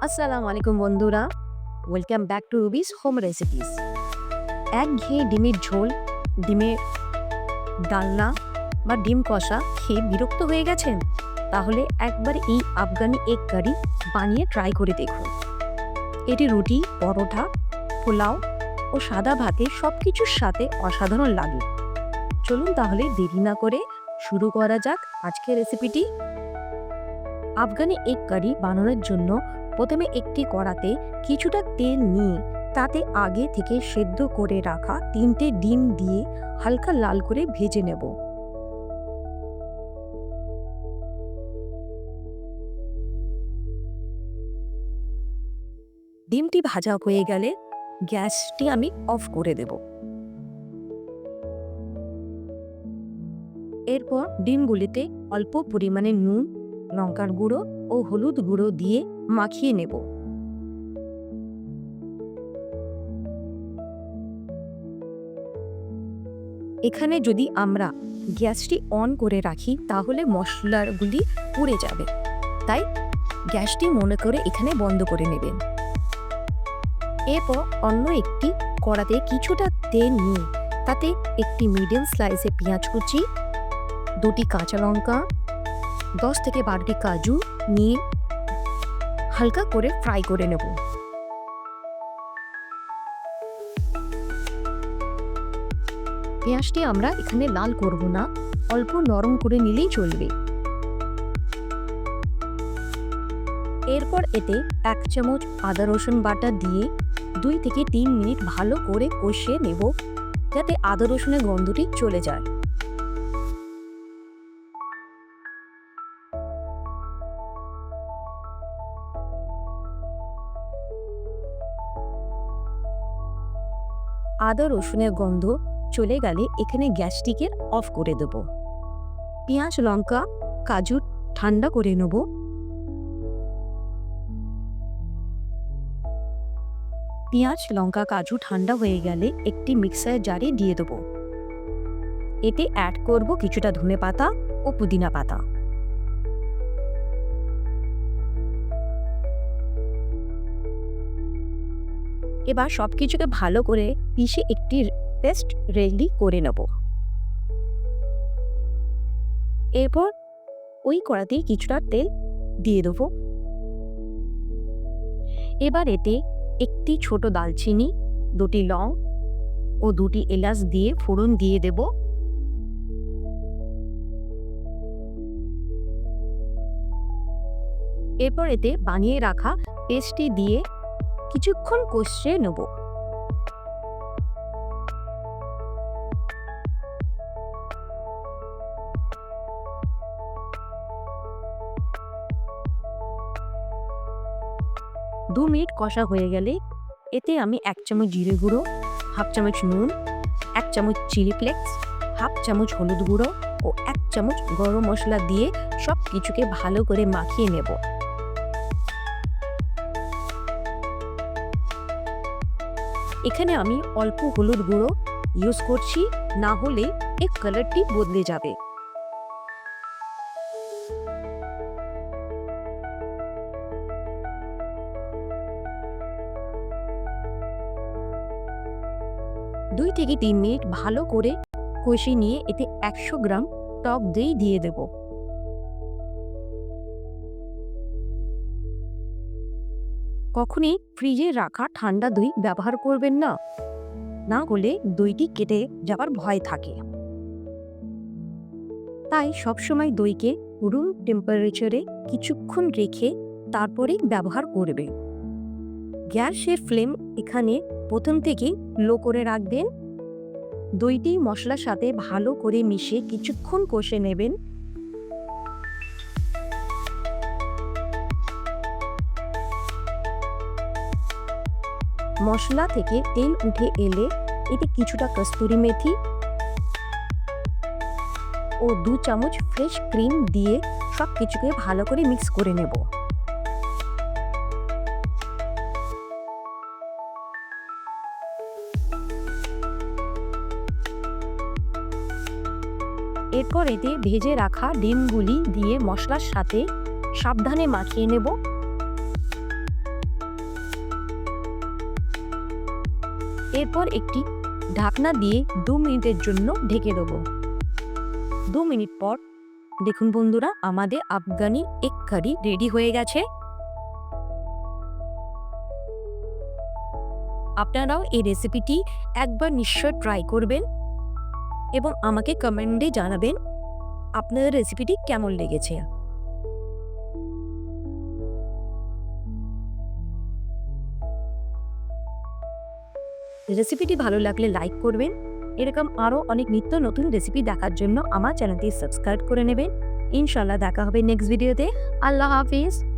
আসসালামু আলাইকুম বন্ধুরা, welcome back to Ruby's home recipes. একঘেয়ে ডিমের ঝোল, ডিমের ডালনা বা ডিম কষা খেয়ে বিরক্ত হয়ে গেছেন? তাহলে একবার এই আফগানি এগ কারি বানিয়ে ট্রাই করে দেখুন। এটি রুটি, পরোটা, পোলাও ও সাদা ভাতে সব কিছুর সাথে অসাধারণ লাগে। চলুন তাহলে দেরি না করে শুরু করা যাক আজকের রেসিপিটি। আফগানি এগ কারি বানানোর জন্য প্রথমে একটি কড়াতে কিছুটা তেল নিয়ে তাতে আগে থেকে সেদ্ধ করে রাখা 3টে ডিম দিয়ে হালকা লাল করে ভেজে নেব। ডিমটি ভাজা হয়ে গেলে গ্যাসটি আমি অফ করে দেব। এরপর ডিমগুলিতে অল্প পরিমাণে নুন, লঙ্কার গুঁড়ো ও হলুদ গুঁড়ো দিয়ে মাখিয়ে নেব। এখানে যদি আমরা গ্যাসটি অন করে রাখি তাহলে মশলাগুলি পুড়ে যাবে, তাই গ্যাসটি মনে করে এখানে বন্ধ করে নেবেন। এরপর অন্য একটি কড়াতে কিছুটা তেল নিয়ে তাতে একটি মিডিয়াম স্লাইসে পেঁয়াজ কুচি, 2টি কাঁচা লঙ্কা, 10 থেকে 12টি কাজু নিয়ে হালকা করে ফ্রাই করে নেব। পেঁয়াজটি আমরা এখানে লাল করব না, অল্প নরম করে নিলেই চলবে। এরপর এতে 1 চামচ আদা রসুন বাটা দিয়ে 2 থেকে 3 মিনিট ভালো করে কষিয়ে নেব, যাতে আদা রসুনের গন্ধটি চলে যায়। আদা রসুনের গন্ধ চলে গেলে এখানে গ্যাসটিকে অফ করে দেব। পেঁয়াজ, লঙ্কা, কাজু ঠান্ডা করে নেব। পেঁয়াজ, লঙ্কা, কাজু ঠান্ডা হয়ে গেলে একটি মিক্সার জারে দিয়ে দেব। এতে অ্যাড করব কিছুটা ধনেপাতা ও পুদিনা পাতা। এবার সবকিছুকে ভালো করে পিষে একটি পেস্ট রেডি করে নেব। এরপর ওই কড়াতেই কিছুটা তেল দিয়ে দেবো। এবার এতে একটি ছোট দালচিনি, 2টি লং ও 2টি এলাচ দিয়ে ফোড়ন দিয়ে দেব। এরপর এতে বানিয়ে রাখা পেস্টটি দিয়ে কিছুক্ষণ কষিয়ে নেব। 2 মিনিট কষা হয়ে গেলে এতে আমি 1 চামচ জিরে গুঁড়ো, 1/2 চামচ নুন, 1 চামচ চিলি ফ্লেক্স, 1/2 চামচ হলুদ গুঁড়ো ও 1 চামচ গরম মশলা দিয়ে সব কিছুকে ভালো করে মাখিয়ে নেব। এখানে আমি অল্প হলুদ গুঁড়ো ইউজ করছি, না হলে এর কালারটি বদলে যাবে। দুই থেকে 3 মিনিট ভালো করে কষিয়ে নিয়ে এতে 100 গ্রাম টক দই দিয়ে দেব। কখনই ফ্রিজে রাখা ঠান্ডা দই ব্যবহার করবেন না, না হলে দইটি কেটে যাওয়ার ভয় থাকে। তাই সবসময় দইকে রুম টেম্পারেচারে কিছুক্ষণ রেখে তারপরেই ব্যবহার করবে। গ্যাসের ফ্লেম এখানে প্রথম থেকেই লো করে রাখবেন। দইটি মশলার সাথে ভালো করে মিশিয়ে কিছুক্ষণ কষে নেবেন। মশলা থেকে তেল উঠে এলে এতে কিছুটা কস্তুরি মেথি ও 2 চামচ ফ্রেশ ক্রিম দিয়ে সব কিছুকে ভালো করে মিক্স করে নেব। এরপর এতে ভেজে রাখা ডিমগুলি দিয়ে মশলার সাথে সাবধানে মাখিয়ে নেব। এরপর একটি ঢাকনা দিয়ে 2 মিনিটের জন্য ঢেকে দেবো। 2 মিনিট পর দেখুন বন্ধুরা, আমাদের আফগানি এগ কারি রেডি হয়ে গেছে। আপনারাও এই রেসিপিটি একবার নিশ্চয় ট্রাই করবেন এবং আমাকে কমেন্টে জানাবেন আপনাদের রেসিপিটি কেমন লেগেছে। রেসিপিটি ভালো লাগলে লাইক করবেন। এরকম আরও অনেক নিত্য নতুন রেসিপি দেখার জন্য আমার চ্যানেলটি সাবস্ক্রাইব করে নেবেন। ইনশাল্লাহ দেখা হবে নেক্সট ভিডিওতে। আল্লাহ হাফিজ।